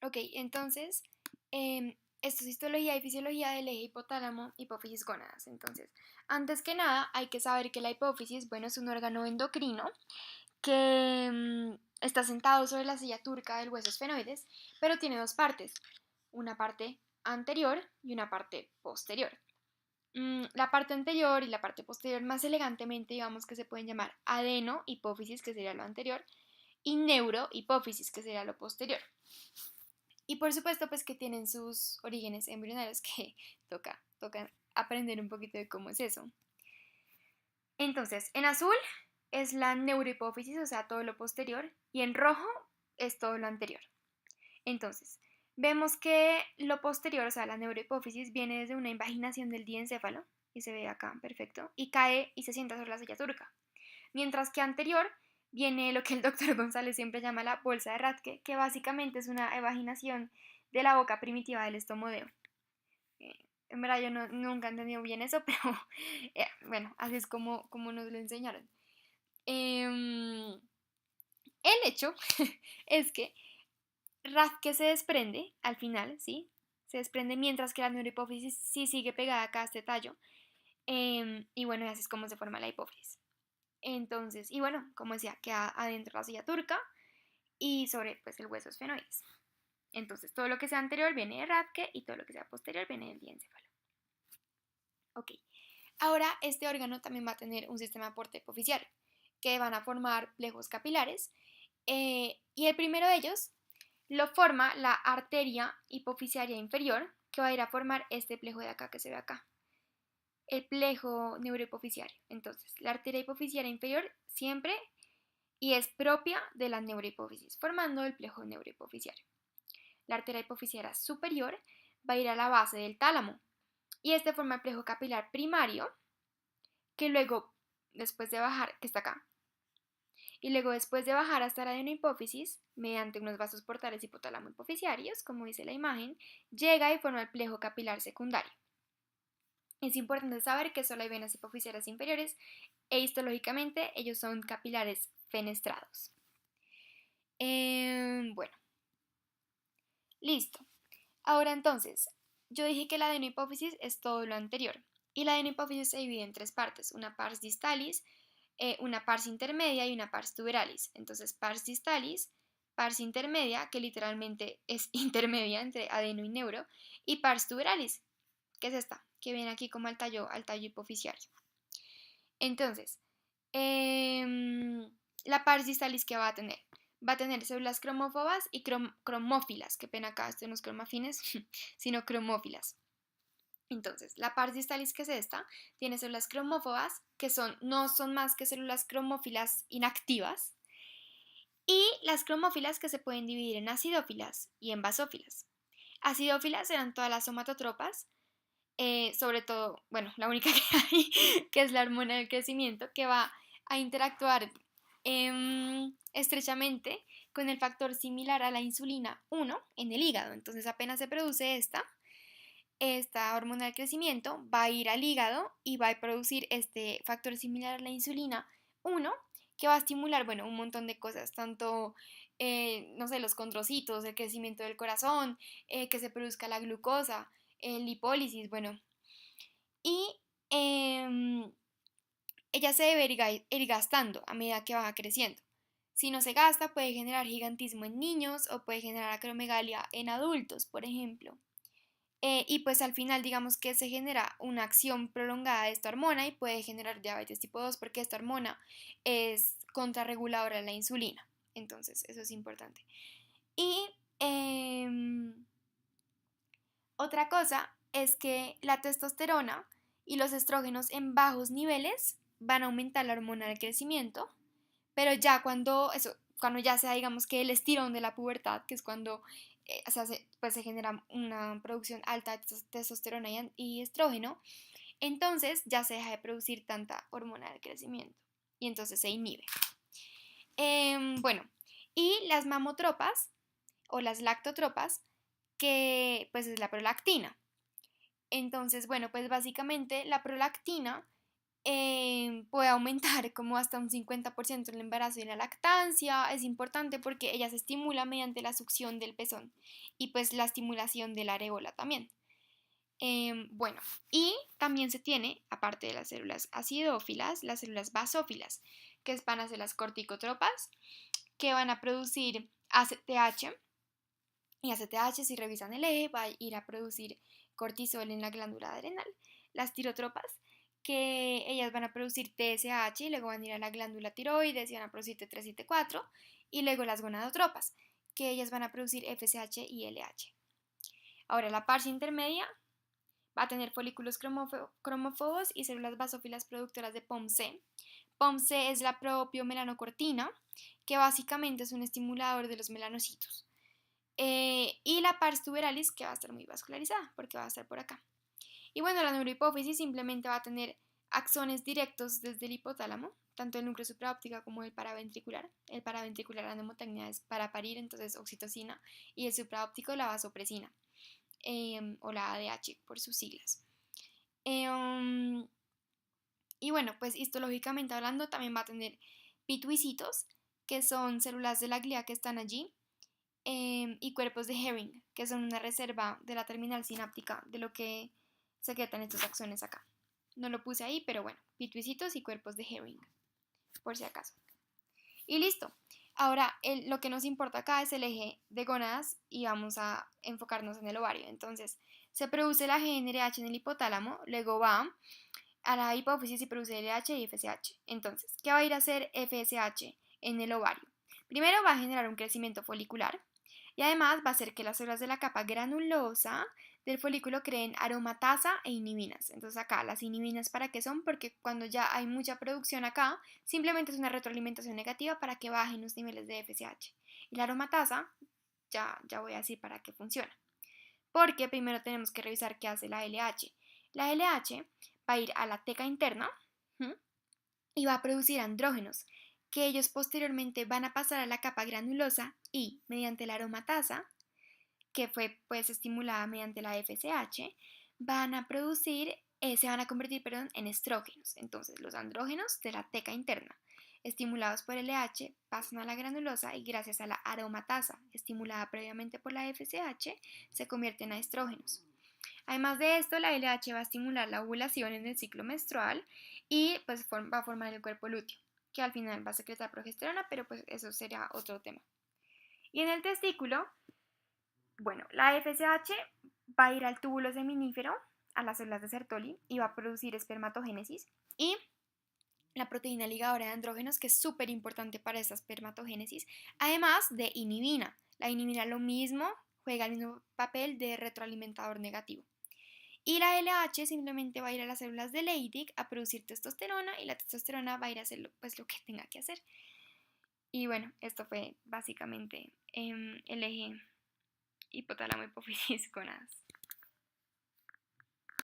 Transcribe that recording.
Ok, entonces, esto es histología y fisiología del eje hipotálamo, hipófisis, gónadas. Entonces, antes que nada, hay que saber que la hipófisis, bueno, es un órgano endocrino que está sentado sobre la silla turca del hueso esfenoides, pero tiene dos partes, una parte anterior y una parte posterior. La parte anterior y la parte posterior, más elegantemente, digamos que se pueden llamar adeno-hipófisis, que sería lo anterior, y neurohipófisis, que sería lo posterior. Y por supuesto, pues que tienen sus orígenes embrionarios que toca aprender un poquito de cómo es eso. Entonces, en azul es la neurohipófisis, o sea, todo lo posterior, y en rojo es todo lo anterior. Entonces, vemos que lo posterior, o sea, la neurohipófisis, viene desde una invaginación del diencéfalo, y se ve acá, perfecto, y cae y se sienta sobre la silla turca. Mientras que anterior viene lo que el doctor González siempre llama la bolsa de Rathke, que básicamente es una evaginación de la boca primitiva del estomodeo. En verdad yo nunca he entendido bien eso, pero bueno, así es como nos lo enseñaron. El hecho es que Rathke se desprende al final, ¿sí? Se desprende mientras que la neurohipófisis sí sigue pegada acá a este tallo. Y bueno, así es como se forma la hipófisis. Entonces, y bueno, como decía, queda adentro de la silla turca y sobre pues el hueso esfenoides. Entonces, todo lo que sea anterior viene de Rathke y todo lo que sea posterior viene del diencéfalo. Ok, ahora este órgano también va a tener un sistema porta-hipofisiario que van a formar plejos capilares y el primero de ellos lo forma la arteria hipofisiaria inferior que va a ir a formar este plejo de acá que se ve acá, el plejo neurohipofisiario. Entonces, la arteria hipofisiaria inferior siempre y es propia de la neurohipófisis, formando el plejo neurohipofisiario. La arteria hipofisiaria superior va a ir a la base del tálamo y este forma el plejo capilar primario que luego, después de bajar, que está acá, y luego después de bajar hasta la adenohipófisis, mediante unos vasos portales hipotálamo hipofisiarios, como dice la imagen, llega y forma el plejo capilar secundario. Es importante saber que solo hay venas hipofisiarias inferiores e histológicamente ellos son capilares fenestrados. Bueno, listo. Ahora entonces, yo dije que la adenohipófisis es todo lo anterior y la adenohipófisis se divide en tres partes, una pars distalis, una pars intermedia y una pars tuberalis. Entonces, pars distalis, pars intermedia, que literalmente es intermedia entre adeno y neuro, y pars tuberalis, que es esta, que viene aquí como al tallo hipofisiario. Entonces, la pars distalis que va a tener. Va a tener células cromófobas y cromófilas. Qué pena acá, esto no es cromafines, sino cromófilas. Entonces, la pars distalis, que es esta, tiene células cromófobas, que no son más que células cromófilas inactivas, y las cromófilas que se pueden dividir en acidófilas y en basófilas. Acidófilas serán todas las somatotropas, sobre todo, bueno, la única que hay, que es la hormona del crecimiento, que va a interactuar estrechamente con el factor similar a la insulina 1 en el hígado. Entonces, apenas se produce esta hormona del crecimiento, va a ir al hígado y va a producir este factor similar a la insulina 1, que va a estimular, bueno, un montón de cosas, tanto, no sé, los condrocitos, el crecimiento del corazón, que se produzca la glucosa, lipólisis, bueno. Y ella se debe ir gastando a medida que va creciendo. Si no se gasta, puede generar gigantismo en niños o puede generar acromegalia en adultos, por ejemplo. Y pues al final digamos que se genera una acción prolongada de esta hormona y puede generar diabetes tipo 2 porque esta hormona es contrarreguladora de la insulina. Entonces eso es importante. Y otra cosa es que la testosterona y los estrógenos en bajos niveles van a aumentar la hormona del crecimiento, pero ya cuando ya sea digamos que el estirón de la pubertad, que es cuando pues se genera una producción alta de testosterona y estrógeno, entonces ya se deja de producir tanta hormona del crecimiento y entonces se inhibe. Bueno, y las mamotropas o las lactotropas, que pues es la prolactina. Entonces, bueno, pues básicamente la prolactina puede aumentar como hasta un 50% el embarazo y la lactancia. Es importante porque ella se estimula mediante la succión del pezón y pues la estimulación de la areola también. Bueno, y también se tiene, aparte de las células acidófilas, las células basófilas, que van a ser las corticotropas, que van a producir ACTH, y ACTH, si revisan el eje, va a ir a producir cortisol en la glándula adrenal. Las tirotropas, que ellas van a producir TSH y luego van a ir a la glándula tiroides y van a producir T3 y T4, y luego las gonadotropas, que ellas van a producir FSH y LH. Ahora, la parte intermedia va a tener folículos cromófobos y células basófilas productoras de POMC. POMC es la propiomelanocortina, que básicamente es un estimulador de los melanocitos. Y la pars tuberalis, que va a estar muy vascularizada, porque va a estar por acá. Y bueno, la neurohipófisis simplemente va a tener axones directos desde el hipotálamo, tanto el núcleo supraóptica como el paraventricular. El paraventricular, la mnemotecnia es para parir, entonces oxitocina, y el supraóptico la vasopresina, o la ADH por sus siglas. Y bueno, pues histológicamente hablando, también va a tener pituicitos, que son células de la glía que están allí, y cuerpos de Herring, que son una reserva de la terminal sináptica de lo que secretan estos axones acá. No lo puse ahí, pero bueno, pituicitos y cuerpos de Herring, por si acaso. Y listo. Ahora, lo que nos importa acá es el eje de gónadas y vamos a enfocarnos en el ovario. Entonces, se produce la GnRH en el hipotálamo, luego va a la hipófisis y produce LH y FSH. Entonces, ¿qué va a ir a hacer FSH en el ovario? Primero va a generar un crecimiento folicular y además va a hacer que las células de la capa granulosa del folículo creen aromatasa e inhibinas. Entonces acá las inhibinas, ¿para qué son? Porque cuando ya hay mucha producción acá, simplemente es una retroalimentación negativa para que bajen los niveles de FSH. Y la aromatasa, ya voy a decir para qué funciona. Porque primero tenemos que revisar qué hace la LH. La LH va a ir a la teca interna y va a producir andrógenos, que ellos posteriormente van a pasar a la capa granulosa y, mediante la aromatasa, que fue pues estimulada mediante la FSH, se van a convertir en estrógenos. Entonces los andrógenos de la teca interna, estimulados por LH, pasan a la granulosa y gracias a la aromatasa, estimulada previamente por la FSH, se convierten a estrógenos. Además de esto, la LH va a estimular la ovulación en el ciclo menstrual y pues va a formar el cuerpo lúteo, que al final va a secretar progesterona, pero pues eso será otro tema. Y en el testículo, bueno, la FSH va a ir al túbulo seminífero, a las células de Sertoli, y va a producir espermatogénesis. Y la proteína ligadora de andrógenos, que es súper importante para esta espermatogénesis, además de inhibina. La inhibina lo mismo, juega el mismo papel de retroalimentador negativo. Y la LH simplemente va a ir a las células de Leydig a producir testosterona y la testosterona va a ir a hacer pues, lo que tenga que hacer. Y bueno, esto fue básicamente el eje hipotálamo hipófisis gonadas.